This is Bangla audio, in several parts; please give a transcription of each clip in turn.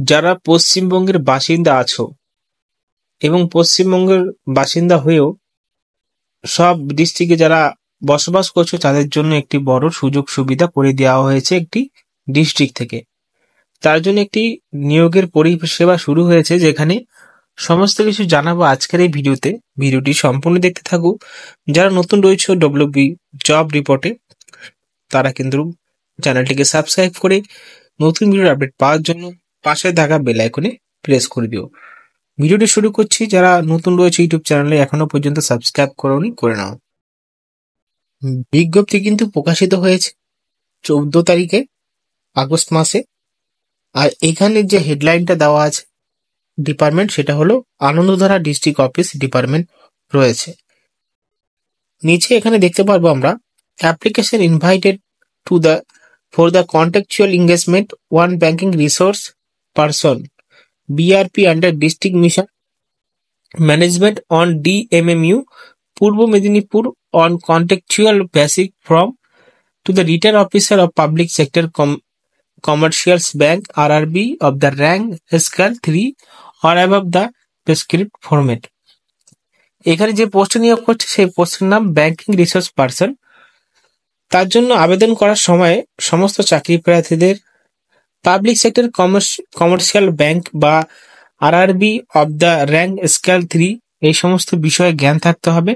যারা পশ্চিমবঙ্গের বাসিন্দা আছো এবং পশ্চিমবঙ্গের বাসিন্দা হয়েও সব ডিস্ট্রিক্টে যারা বসবাস করছো তাদের জন্য একটি বড় সুযোগ সুবিধা করে দেওয়া হয়েছে একটি ডিস্ট্রিক্ট থেকে। তার জন্য একটি নিয়োগের পরিষেবা শুরু হয়েছে, যেখানে সমস্ত কিছু জানাবো আজকের এই ভিডিওতে। ভিডিওটি সম্পূর্ণ দেখতে থাকুক। যারা নতুন রয়েছে ডব্লিউবি জব রিপোর্টে, তারা কিন্তু চ্যানেলটিকে সাবস্ক্রাইব করে নতুন ভিডিওর আপডেট পাওয়ার জন্য পাশে থাকা বেল আইকনে প্রেস করে দিও। ভিডিওটি শুরু করছি। যারা নতুন রয়েছে ইউটিউব চ্যানেলে এখনো পর্যন্ত সাবস্ক্রাইব করোনি, করে নাও। বিজ্ঞপ্তি কিন্তু প্রকাশিত হয়েছে 14 তারিখে আগস্ট মাসে। আর এখানে যে হেডলাইনটা দেওয়া আছে ডিপার্টমেন্ট, সেটা হলো আনন্দধারা ডিস্ট্রিক্ট অফিস ডিপার্টমেন্ট রয়েছে। নিচে এখানে দেখতে পারবো আমরা application invited to the for the contractual engagement one banking resource person BRP under District Mission Management on DMMU Purbo Medinipur on contractual basis from to the retail officer of public sector commercials bank RRB of the rank scale 3 or above the prescribed format। এখানে যে পোস্টে নিয়োগ করছে সেই পোস্টের নাম ব্যাংকিং রিসোর্স পারসন। তার জন্য আবেদন করার সময় সমস্ত চাকরি প্রার্থীদের পাবলিক সেক্টর কমার্শিয়াল ব্যাংক বা RRB of the rank scale 3 এই সমস্ত বিষয়ে জ্ঞান থাকতে হবে।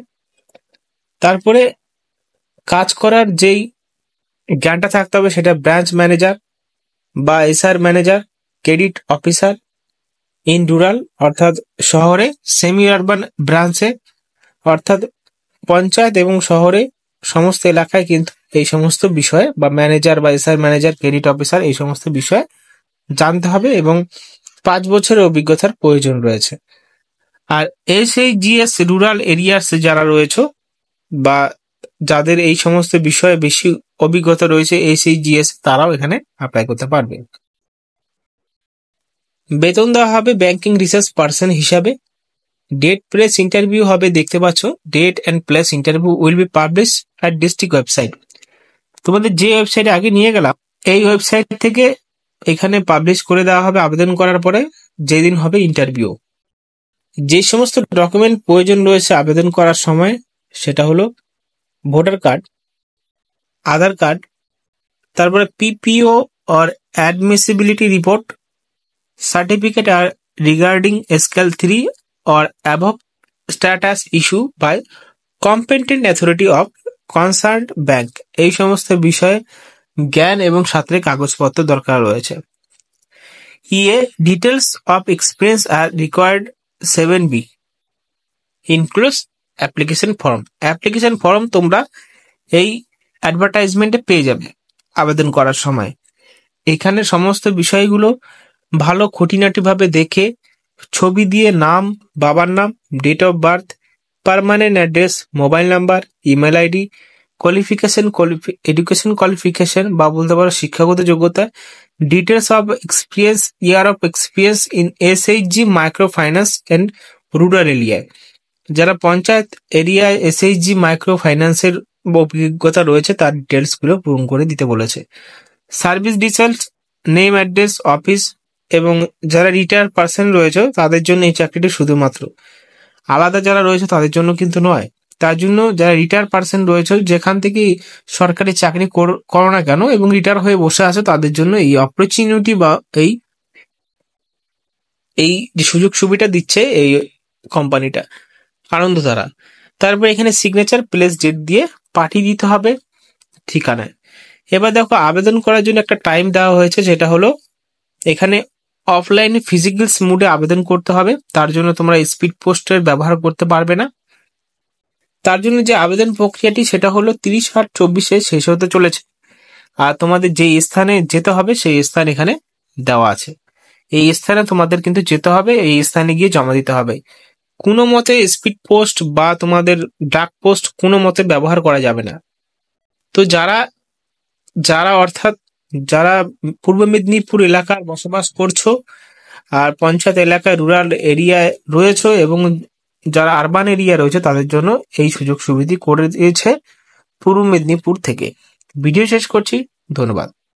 তারপরে কাজ করার যেই জ্ঞানটা থাকতে হবে সেটা ব্রাঞ্চ ম্যানেজার বা SR manager, credit officer in rural অর্থাৎ শহরে, সেমি আরবান ব্রাঞ্চে অর্থাৎ পঞ্চায়েত এবং শহরে সমস্ত এলাকায় কিন্তু এই সমস্ত বিষয়ে বা ম্যানেজার বা SR ম্যানেজার, ক্রেডিট অফিসার এই সমস্ত বিষয়ে জানতে হবে এবং 5 বছরের অভিজ্ঞতার প্রয়োজন রয়েছে। আর SHGS রুরাল এরিয়াস যারা রয়েছে বা যাদের এই সমস্ত বিষয়ে বেশি অভিজ্ঞতা রয়েছে SHGS, তারাও এখানে অ্যাপ্লাই করতে পারবে। বেতন দেওয়া হবে ব্যাংকিং রিসার্চ পারসন হিসাবে। ডেট প্লেস ইন্টারভিউ হবে, দেখতে পাচ্ছ date and place interview will be publish at district website. তোমাদের যে ওয়েবসাইটে আগে নিয়ে গেলাম এই ওয়েবসাইট থেকে এখানে পাবলিশ করে দেওয়া হবে আবেদন করার পরে যেদিন হবে ইন্টারভিউ। যে সমস্ত ডকুমেন্ট প্রয়োজন রয়েছে আবেদন করার সময় সেটা হলো ভোটার কার্ড, আধার কার্ড, তারপরে PPO or admissibility report, certificate are regarding scale 3 or above status issue by competent authority of concerned bank। এই সমস্ত বিষয়ে জ্ঞান এবং সাথে কাগজপত্র দরকার রয়েছে। Details of experience R required 7B includes application form. Application form তোমরা এই অ্যাডভার্টাইজমেন্টে পেয়ে যাবে আবেদন করার সময়। এখানে সমস্ত বিষয়গুলো ভালো খুঁটিনাটিভাবে দেখে ছবি দিয়ে নাম, বাবার নাম, date of birth, permanent address, mobile number, email ID, qualification, education qualification বা বলতে পারো শিক্ষাগত যোগ্যতা, details of experience, year of experience in SHG micro finance and rural এরিয়ায়। যারা পঞ্চায়েত এরিয়ায় SHG মাইক্রো ফাইন্যান্সের অভিজ্ঞতা রয়েছে তার ডিটেলস গুলো পূরণ করে দিতে বলেছে। Service details, name, address, office, এবং যারা রিটায়ার্ড পার্সন রয়েছে তাদের জন্য এই চাকরিটি শুধুমাত্র, আলাদা যারা রয়েছে তাদের জন্য কিন্তু নয়। তার জন্য যারা রিটায়ার্ড পার্সন রয়েছে যেখান থেকে সরকারি চাকরি করো না কেন এবং রিটায়ার হয়ে বসে আছে তাদের জন্য এই অপরচুনিটি বা এই যে সুযোগ সুবিধা দিচ্ছে এই কোম্পানিটা আনন্দধারা। তারপর এখানে সিগনেচার প্লেস ডেট দিয়ে পাঠিয়ে দিতে হবে ঠিকানায়। এবার দেখো আবেদন করার জন্য একটা টাইম দেওয়া হয়েছে, যেটা হলো এখানে অফলাইনে ফিজিক্যালস মোডে আবেদন করতে হবে। তার জন্য তোমরা স্পিড পোস্টের ব্যবহার করতে পারবে না। তার জন্য যে আবেদন প্রক্রিয়াটি সেটা হলো 30/8/24 শেষ হতে চলেছে। আর তোমাদের যে স্থানে যেতে হবে সেই স্থান এখানে দেওয়া আছে। এই স্থানে তোমাদের কিন্তু যেতে হবে, এই স্থানে গিয়ে জমা দিতে হবে। কোনো মতে স্পিড পোস্ট বা তোমাদের ডাক পোস্ট কোনো মতে ব্যবহার করা যাবে না। তো যারা অর্থাৎ যারা পূর্ব মেদিনীপুর এলাকার বসবাস করছো আর পঞ্চায়েত এলাকায় রুরাল এরিয়ায় রয়েছে এবং যারা আরবান এরিয়া রয়েছে তাদের জন্য এই সুযোগ সুবিধা করে দিয়েছে পূর্ব মেদিনীপুর থেকে। ভিডিও শেষ করছি, ধন্যবাদ।